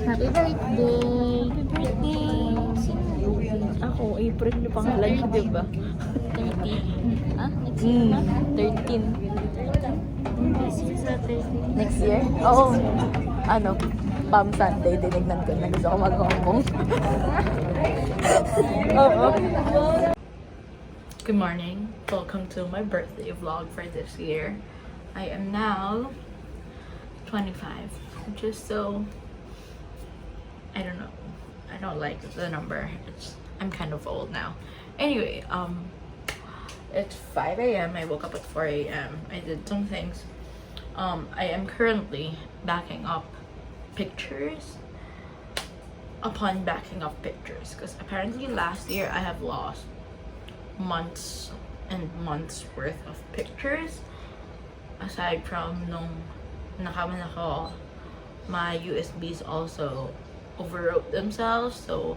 Happy birthday! Happy birthday! Ako, April yung pangalan ko, diba? 30. Ah, next year na? 13. This is a 30. Next year? Oo. Ano? Palm Sunday, dinignan ko na gusto ko mag-Hong Kong. Oo. Good morning. Welcome to my birthday vlog for this year. I am now 25, which is so, I don't know. I don't like the number. I'm kind of old now. Anyway, it's 5 a.m. I woke up at 4 a.m. I did some things. I am currently backing up pictures upon backing up pictures because apparently last year I have lost months and months worth of pictures. Aside from nung nakaman ako, my USBs also overwrote themselves, so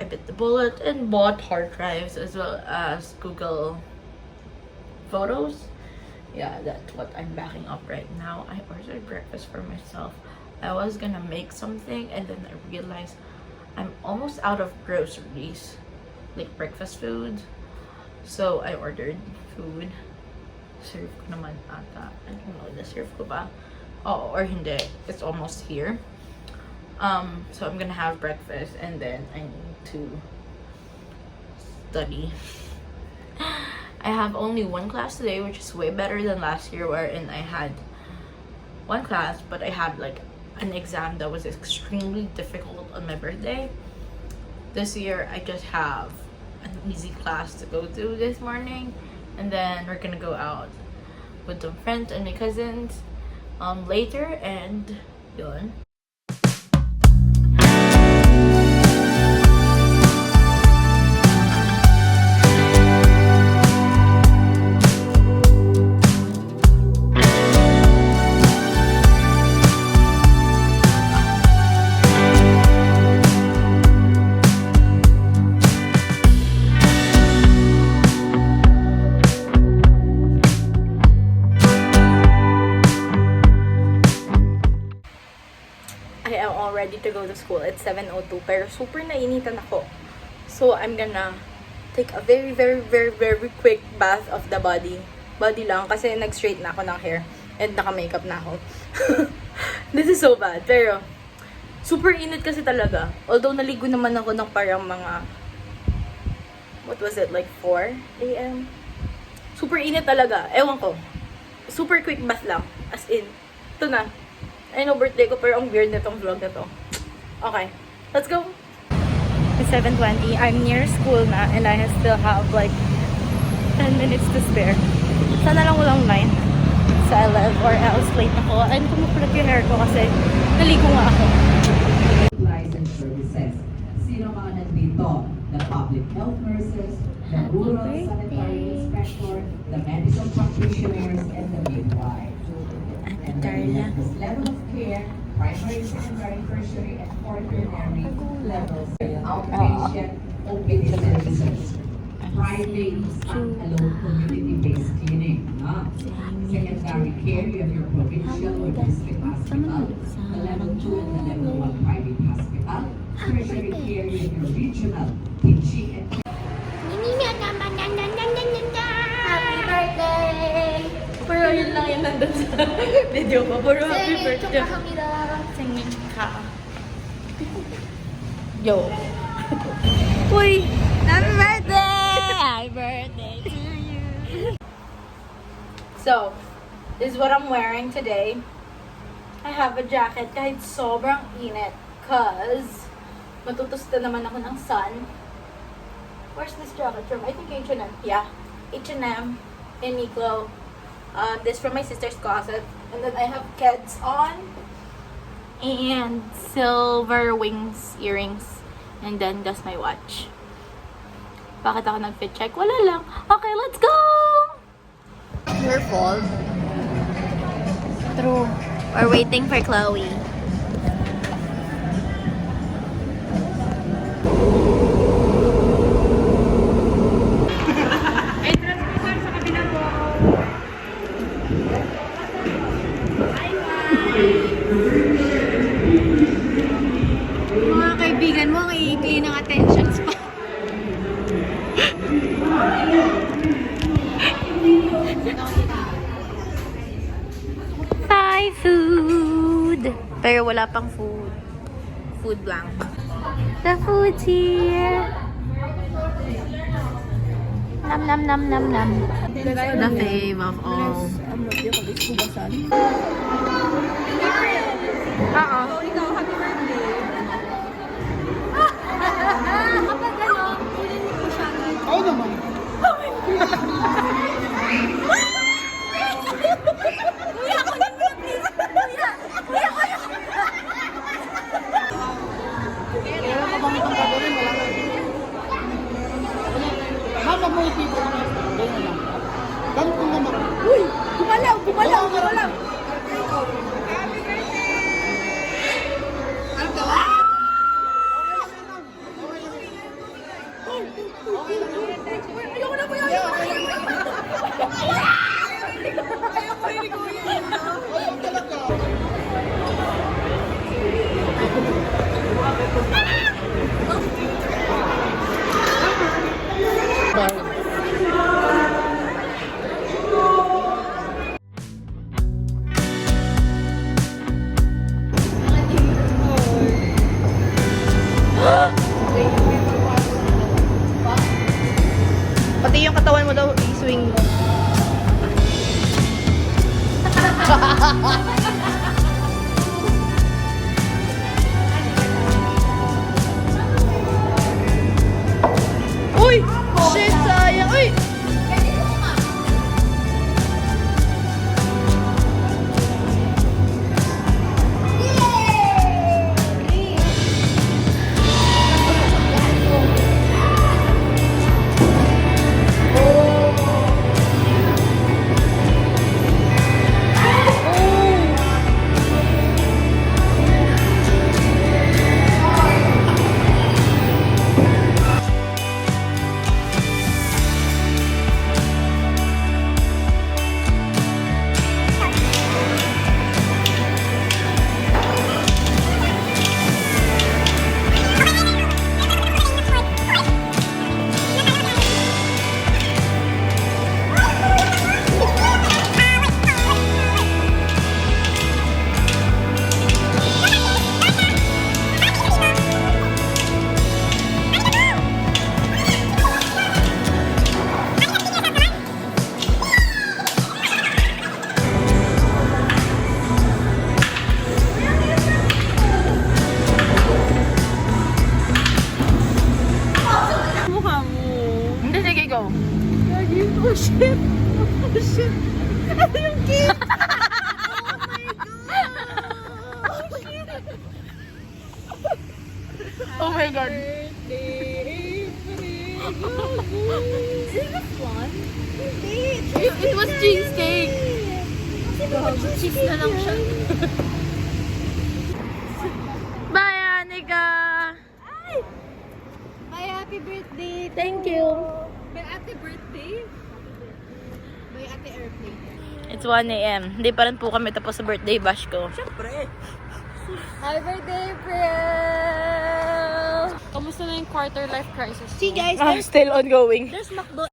I bit the bullet and bought hard drives as well as Google Photos. Yeah, that's what I'm backing up right now. I ordered breakfast for myself. I was gonna make something and then I realized I'm almost out of groceries, like breakfast food. So I ordered food. Serve ko naman ata. I don't know, na-serve ko ba? Oh, or hindi. It's almost here. So I'm gonna have breakfast and then I need to study. I have only one class today, which is way better than last year wherein I had one class, but I had like an exam that was extremely difficult on my birthday. This year, I just have an easy class to go to this morning, and then we're gonna go out with some friends and my cousins later, and yun. I am all ready to go to school. It's 7:02, pero super nainitan ako. So, I'm gonna take a very, very, very, very quick bath of the body. Body lang, kasi nag-straight na ako ng hair. And naka-makeup na ako. This is so bad. Pero, super init kasi talaga. Although, naligo naman ako ng parang mga, what was it, like 4 a.m.? Super init talaga. Ewan ko. Super quick bath lang. As in, ito na. I know birthday ko, pero ang weird nitong vlog na to. Okay, let's go! It's 7:20. I'm near school na and I still have like 10 minutes to spare. Sana lang walang line sa LF or else late ako. And kumukulat yung hair ko kasi naligo nga ako. Licensed services. Sino mga nandito? The public health nurses, the rural sanitary inspector, the medical practitioners, and the midwife. And the level of care, primary, secondary, tertiary, and quaternary levels, outpatient, OPD services, private, standalone community-based clinic, secondary care, you have your provincial or district hospital, the level 2 and the level 1 private hospital, tertiary care, you have your regional teaching and Happy birthday! Pero yun lang yung nandun sa video ko. Pero happy birthday. 축하합니다. Singing ka. Yo. Uy! Happy birthday! Happy birthday to you! So, this is what I'm wearing today. I have a jacket kahit sobrang init. Cause, matutusta naman ako ng sun. Where's this jacket from? I think H&M. Yeah. H&M. Uniqlo. This from my sister's closet. And then I have Keds on. And silver wings earrings. And then that's my watch. Bakit ako nag-fit check? Wala lang. Okay, let's go! Your fault. True. We're waiting for Chloe. Thai food! Pero wala pang food. Food lang. The food's here! Nam nam nam nam nam. The fave of all. Oo. Oo naman. Kaya ka bang itong pagawin? Wala ka. Mama mo ipito na. Ganyan lang. Ganito naman. Uy! Gumalaw! Gumalaw! Gumalaw! Ayoko na po yun! Ayoko talaga! Pati yung katawan mo daw i-swing mo. Uy! Shit, sayang! Uy! Hindi, sige, go. Oh shit! Oh shit! Ano yung cake? Oh my God. It was cheesecake. Cheese na lang siya. Bye, Anika. Bye, happy birthday. Thank you. May ate birthday? May ate airplane. It's 1 a.m. Hindi pa rin po kami tapos sa birthday bash ko. Happy birthday, April! Kamusta na yung quarter life crisis? See guys, Still ongoing. there's McDo